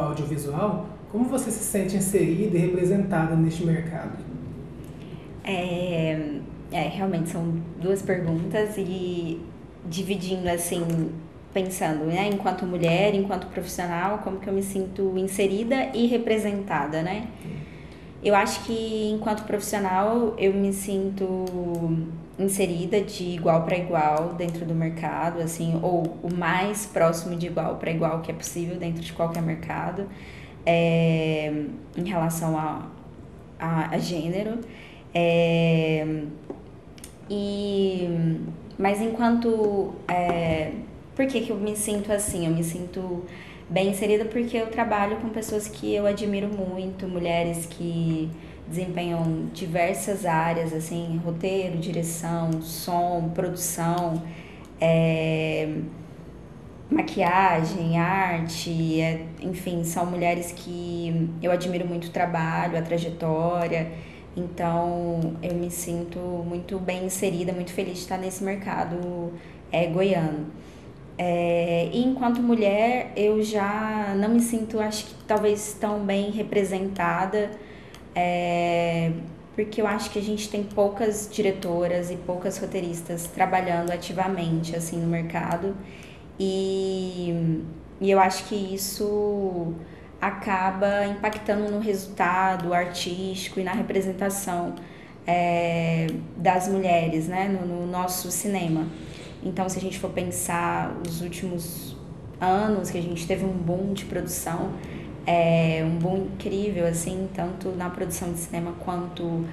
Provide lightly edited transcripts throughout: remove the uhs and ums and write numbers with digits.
audiovisual, como você se sente inserida e representada neste mercado? Realmente são duas perguntas e dividindo assim, pensando, né, enquanto mulher, enquanto profissional, como que eu me sinto inserida e representada, né? Eu acho que enquanto profissional eu me sinto inserida de igual para igual dentro do mercado, assim, ou o mais próximo de igual para igual que é possível dentro de qualquer mercado, em relação a gênero. É, e, mas enquanto. Por que eu me sinto assim? Eu me sinto bem inserida porque eu trabalho com pessoas que eu admiro muito, mulheres que desempenham diversas áreas, assim, roteiro, direção, som, produção, é, maquiagem, arte, enfim, são mulheres que eu admiro muito o trabalho, a trajetória, então eu me sinto muito bem inserida, muito feliz de estar nesse mercado goiano. E enquanto mulher, eu já não me sinto, acho que talvez tão bem representada, porque eu acho que a gente tem poucas diretoras e poucas roteiristas trabalhando ativamente assim no mercado e, e eu acho que isso acaba impactando no resultado artístico e na representação das mulheres, né, no nosso cinema. Então, se a gente for pensar os últimos anos que a gente teve um boom de produção, um boom incrível, assim, tanto na produção de cinema quanto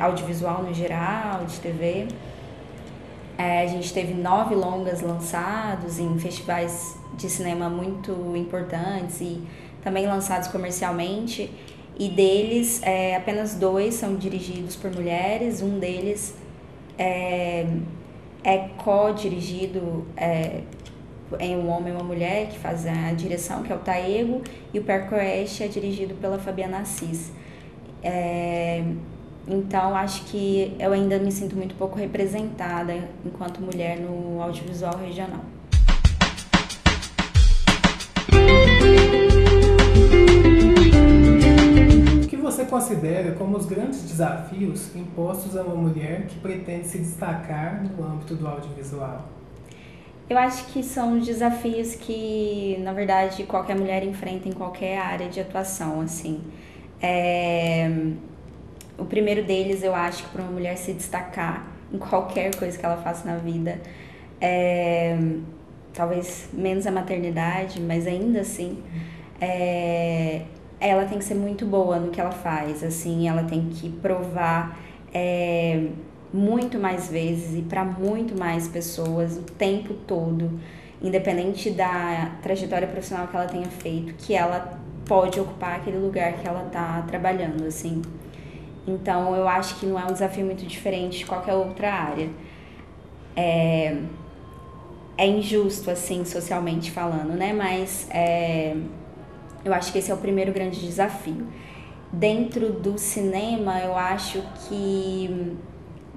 audiovisual no geral, de TV. A gente teve 9 longas lançados em festivais de cinema muito importantes e também lançados comercialmente. E deles, apenas 2 são dirigidos por mulheres. Um deles é co-dirigido em um homem e uma mulher que faz a direção, que é o Taego, e o Perco Oeste é dirigido pela Fabiana Assis. Então, acho que eu ainda me sinto muito pouco representada enquanto mulher no audiovisual regional. O que você considera como os grandes desafios impostos a uma mulher que pretende se destacar no âmbito do audiovisual? Eu acho que são desafios que, na verdade, qualquer mulher enfrenta em qualquer área de atuação, assim. O primeiro deles, eu acho que para uma mulher se destacar em qualquer coisa que ela faça na vida, talvez menos a maternidade, mas ainda assim, ela tem que ser muito boa no que ela faz, assim, ela tem que provar muito mais vezes e para muito mais pessoas o tempo todo, independente da trajetória profissional que ela tenha feito, que ela pode ocupar aquele lugar que ela está trabalhando, assim. Então, eu acho que não é um desafio muito diferente de qualquer outra área. É injusto, assim, socialmente falando, né? Mas eu acho que esse é o primeiro grande desafio. Dentro do cinema, eu acho que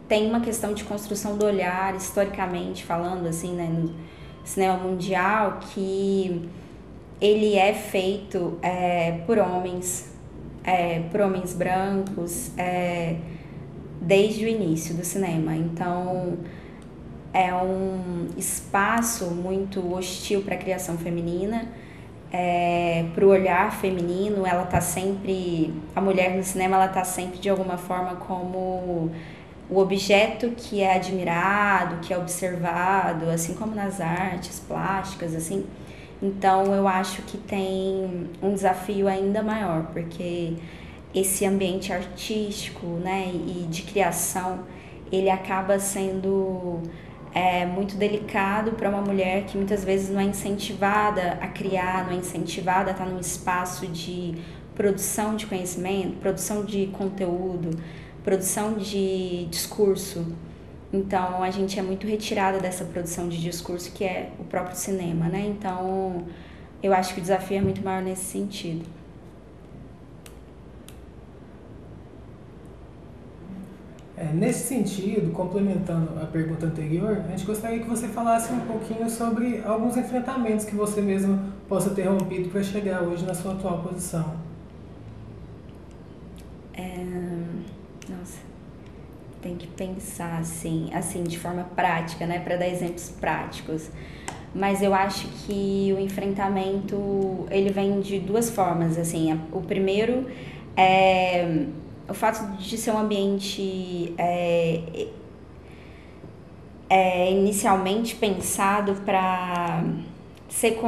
tem uma questão de construção do olhar, historicamente falando, assim, né? No cinema mundial, que ele é feito por homens brancos, desde o início do cinema. Então, é um espaço muito hostil para a criação feminina, para o olhar feminino. Ela tá sempre, a mulher no cinema, ela tá sempre de alguma forma como o objeto que é admirado, que é observado, assim como nas artes plásticas, assim. Então, eu acho que tem um desafio ainda maior, porque esse ambiente artístico, né, e de criação, ele acaba sendo muito delicado para uma mulher que muitas vezes não é incentivada a criar, não é incentivada a estar num espaço de produção de conhecimento, produção de conteúdo, produção de discurso. Então, a gente é muito retirada dessa produção de discurso que é o próprio cinema, né? Então, eu acho que o desafio é muito maior nesse sentido. Nesse sentido, complementando a pergunta anterior, a gente gostaria que você falasse um pouquinho sobre alguns enfrentamentos que você mesmo possa ter rompido para chegar hoje na sua atual posição. Nossa, tem que pensar assim, de forma prática, né, para dar exemplos práticos. Mas eu acho que o enfrentamento, ele vem de duas formas, assim. O primeiro é o fato de ser um ambiente inicialmente pensado para ser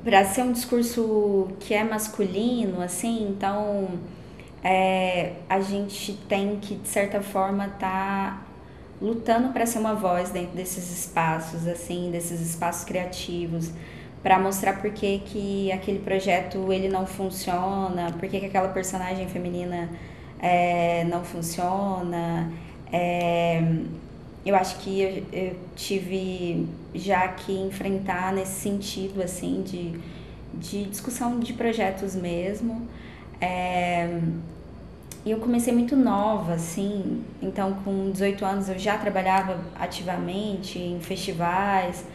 para ser um discurso que é masculino, assim, então a gente tem que, de certa forma, estar lutando para ser uma voz dentro desses espaços, assim, desses espaços criativos, para mostrar por que que aquele projeto ele não funciona, por que que aquela personagem feminina não funciona. Eu acho que eu tive já que enfrentar nesse sentido, assim, de discussão de projetos mesmo. E eu comecei muito nova, assim, então com 18 anos eu já trabalhava ativamente em festivais,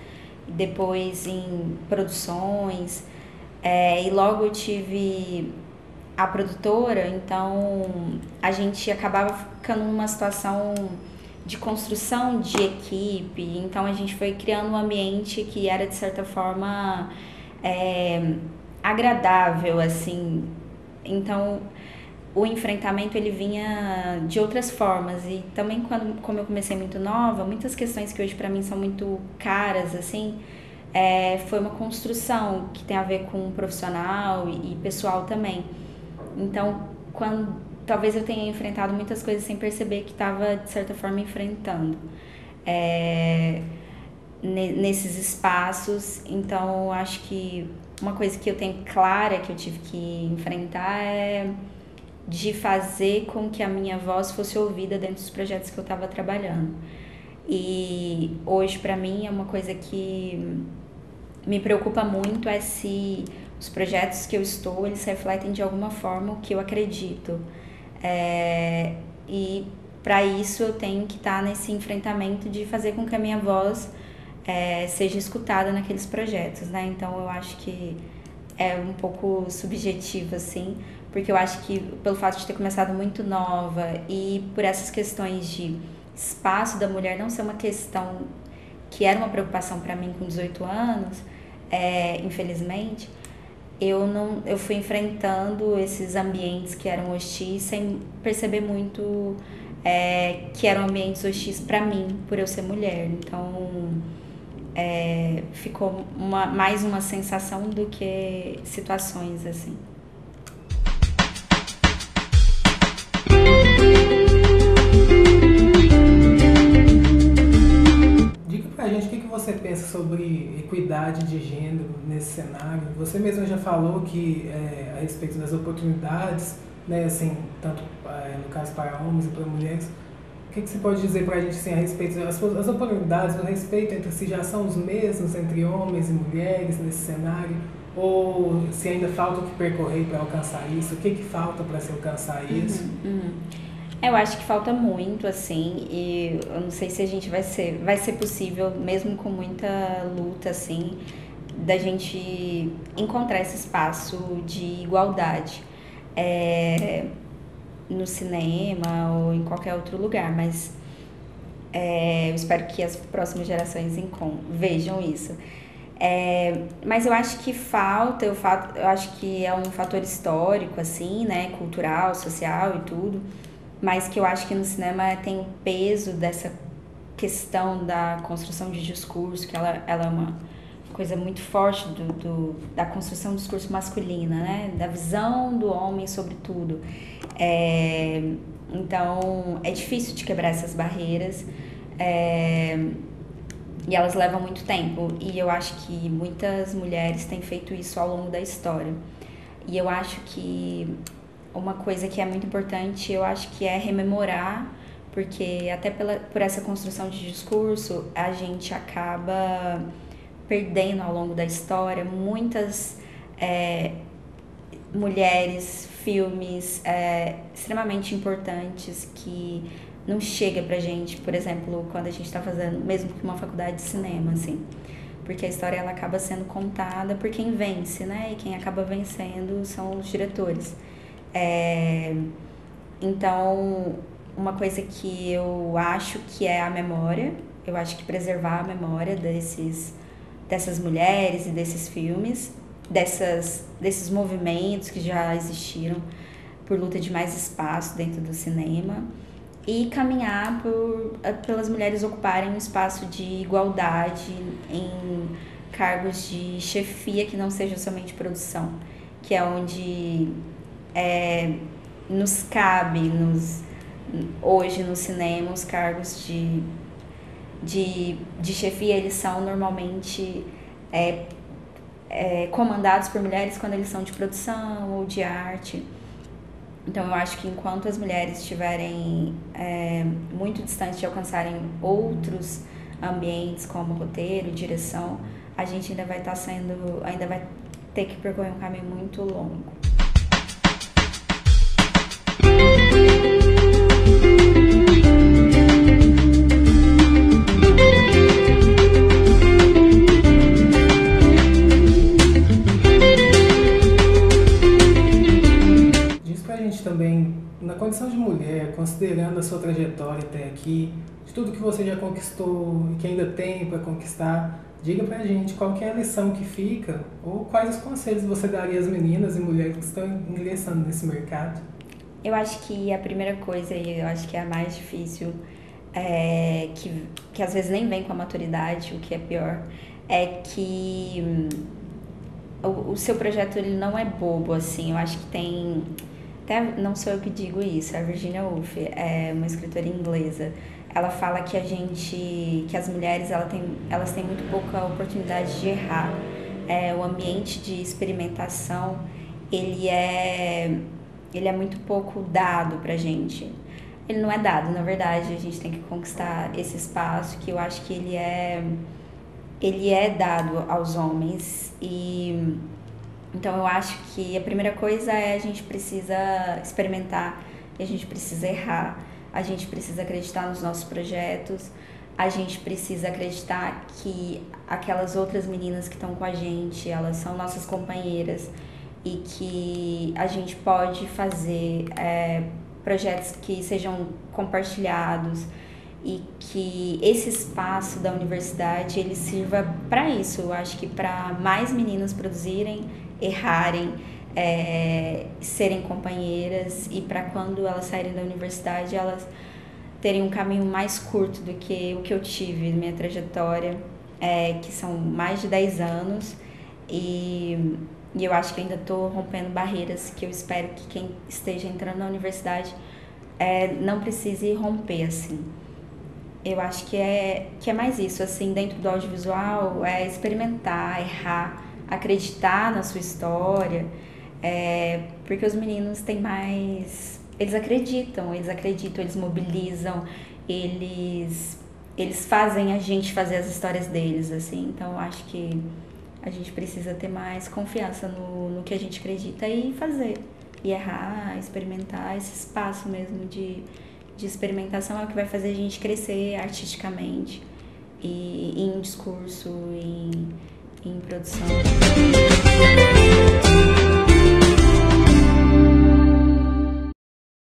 depois em produções, e logo eu tive a produtora, então a gente acabava ficando numa situação de construção de equipe, então a gente foi criando um ambiente que era de certa forma agradável, assim, então o enfrentamento ele vinha de outras formas e também como eu comecei muito nova, muitas questões que hoje para mim são muito caras, assim, foi uma construção que tem a ver com profissional e pessoal também. Então, talvez eu tenha enfrentado muitas coisas sem perceber que estava, de certa forma, enfrentando nesses espaços. Então, eu acho que uma coisa que eu tenho clara que eu tive que enfrentar é de fazer com que a minha voz fosse ouvida dentro dos projetos que eu estava trabalhando. E hoje, para mim, é uma coisa que me preocupa muito é se os projetos que eu estou, eles refletem de alguma forma o que eu acredito. E para isso eu tenho que estar nesse enfrentamento de fazer com que a minha voz seja escutada naqueles projetos, né? Então eu acho que é um pouco subjetivo, assim, porque eu acho que pelo fato de ter começado muito nova e por essas questões de espaço da mulher não ser uma questão que era uma preocupação para mim com 18 anos, infelizmente, eu fui enfrentando esses ambientes que eram hostis sem perceber muito que eram ambientes hostis para mim, por eu ser mulher. Então, ficou mais uma sensação do que situações, assim. Diga pra gente o que você pensa sobre equidade de gênero nesse cenário. Você mesmo já falou que a respeito das oportunidades, né, assim, tanto no caso para homens e para mulheres. O que você pode dizer para a gente assim, a respeito das oportunidades, o respeito entre si já são os mesmos entre homens e mulheres nesse cenário? Ou se ainda falta o que percorrer para alcançar isso? O que falta para se alcançar isso? Eu acho que falta muito, assim, e eu não sei se a gente vai ser possível, mesmo com muita luta, assim, da gente encontrar esse espaço de igualdade. No cinema ou em qualquer outro lugar, mas eu espero que as próximas gerações vejam isso. Mas eu acho que falta, eu acho que é um fator histórico, assim, né, cultural, social e tudo, mas que eu acho que no cinema tem o peso dessa questão da construção de discurso, que ela é uma coisa muito forte da construção do discurso masculina, né? Da visão do homem sobre tudo. Então, é difícil de quebrar essas barreiras e elas levam muito tempo. E eu acho que muitas mulheres têm feito isso ao longo da história. E eu acho que uma coisa que é muito importante, eu acho que é rememorar, porque até por essa construção de discurso, a gente acaba perdendo ao longo da história muitas mulheres, filmes extremamente importantes que não chega pra gente, por exemplo, quando a gente está fazendo, mesmo que uma faculdade de cinema, assim. Porque a história ela acaba sendo contada por quem vence, né? E quem acaba vencendo são os diretores. Então, uma coisa que eu acho que é a memória, eu acho que preservar a memória dessas mulheres e desses filmes, desses movimentos que já existiram por luta de mais espaço dentro do cinema e caminhar pelas mulheres ocuparem um espaço de igualdade em cargos de chefia que não seja somente produção, que é onde nos cabe, hoje no cinema, os cargos de chefia, eles são normalmente comandados por mulheres quando eles são de produção ou de arte. Então eu acho que enquanto as mulheres estiverem muito distantes de alcançarem outros ambientes como roteiro, direção, a gente ainda vai ter que percorrer um caminho muito longo. Também, na condição de mulher, considerando a sua trajetória até aqui, de tudo que você já conquistou e que ainda tem para conquistar, diga pra gente qual que é a lição que fica ou quais os conselhos você daria às meninas e mulheres que estão ingressando nesse mercado. Eu acho que a primeira coisa, e eu acho que é a mais difícil, que às vezes nem vem com a maturidade, o que é pior, é que o seu projeto ele não é bobo, assim. Eu acho que tem... Até não sou eu que digo isso, é a Virginia Woolf, é uma escritora inglesa. Ela fala que que as mulheres elas têm muito pouca oportunidade de errar. O ambiente de experimentação, ele é muito pouco dado pra gente. Ele não é dado, na verdade, a gente tem que conquistar esse espaço que eu acho que ele é dado aos homens. Então eu acho que a primeira coisa a gente precisa experimentar, a gente precisa errar, a gente precisa acreditar nos nossos projetos, a gente precisa acreditar que aquelas outras meninas que estão com a gente, elas são nossas companheiras e que a gente pode fazer projetos que sejam compartilhados e que esse espaço da universidade ele sirva para isso. Eu acho que para mais meninas produzirem, errarem, serem companheiras e para quando elas saírem da universidade elas terem um caminho mais curto do que o que eu tive na minha trajetória, que são mais de 10 anos e eu acho que ainda estou rompendo barreiras que eu espero que quem esteja entrando na universidade não precise romper, assim. Eu acho que é mais isso, assim, dentro do audiovisual, é experimentar, errar, acreditar na sua história, porque os meninos têm mais... Eles acreditam, eles mobilizam, eles fazem a gente fazer as histórias deles, assim. Então, eu acho que a gente precisa ter mais confiança no que a gente acredita e fazer. E errar, experimentar, esse espaço mesmo de experimentação é o que vai fazer a gente crescer artisticamente e em discurso, em produção.